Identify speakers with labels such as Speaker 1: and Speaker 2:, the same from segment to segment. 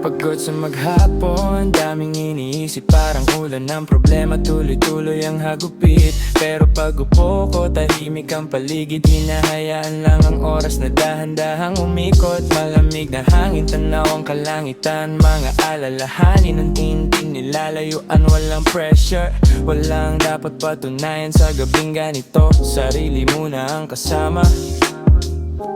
Speaker 1: Pagod sa maghapon, daming iniisip, parang ulan ng problema, tuloy-tuloy ang hagupit. Pero pag upo ko, tahimik ang paligid, hinahayaan lang ang oras na dahan-dahang umikot. Malamig na hangin, tanaw ang kalangitan, mga alalahanin unti-unting nilalayuan. Walang pressure, walang dapat patunayan sa gabing ganito. Sarili muna ang kasama,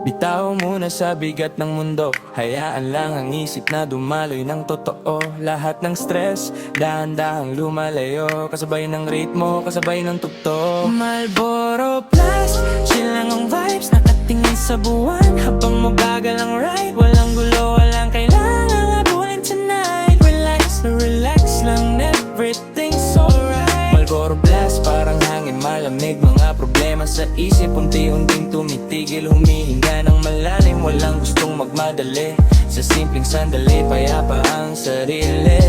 Speaker 1: bitaw muna sa bigat ng mundo. Hayaan lang ang isip na dumaloy ng totoo. Lahat ng stress, dahan-dahang lumalayo, kasabay ng ritmo, kasabay ng tugtog. Marlboro Plus, chill lang ang vibes, nakatingin sa buwan habang mabagal ang ride. Walang gulo, walang kailangang abulin tonight. Relax na relax lang, everything's alright. Marlboro Plus, parang hangin malamig, mga problema sa isip unti-unting tumitigil. Humihinga ng malalim, walang gustong magmadali, sa simpleng sandali, payapa ang sarili.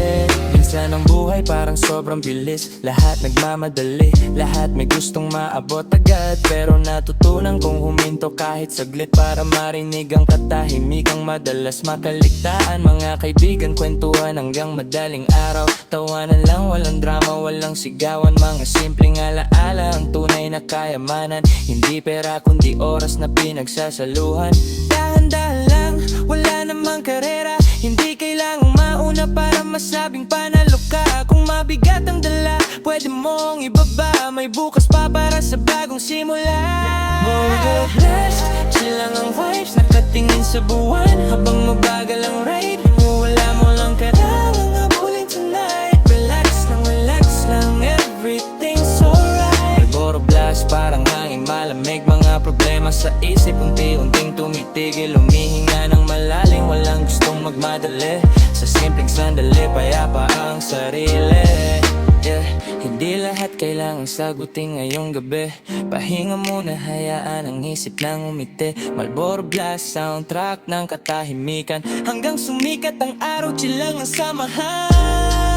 Speaker 1: Minsan ang buhay parang sobrang bilis, lahat nagmamadali, lahat may gustong maabot agad. Pero natutunan kong huminto kahit saglit, para marinig ang katahimikang madalas makaligtaan. Mga kaibigan, kwentuhan hanggang madaling araw, tawanan lang, walang drama, walang sigawan. Mga simpleng alaala ang tunay na kayamanan, hindi pera kundi oras na pinagsasaluhan. Dahan-dahan lang, wala namang karera, hindi kailangang mauna para masabing panalo ka. Kung mabigat ang dala, pwede mong ibaba, may bukas pa para sa bagong simula. Marlboro Plus, chill lang ang vibes, nakatingin sa buwan habang mabagal ang ride. Wala mo lang kailangang abulin tonight. Relax lang, everything's alright. Marlboro Plus, parang hangin malamig, mga problema sa isip unti-unting tumitigil. Humihinga ng malalim, walang gustong magmadali, sa simpleng sandali, payapa ang sarili. Hindi lahat kailangang sagutin ngayong gabi, pahinga muna, hayaan ang isip nang umiti. Marlboro Plus, soundtrack ng katahimikan, hanggang sumikat ang araw, chill lang ang samahan.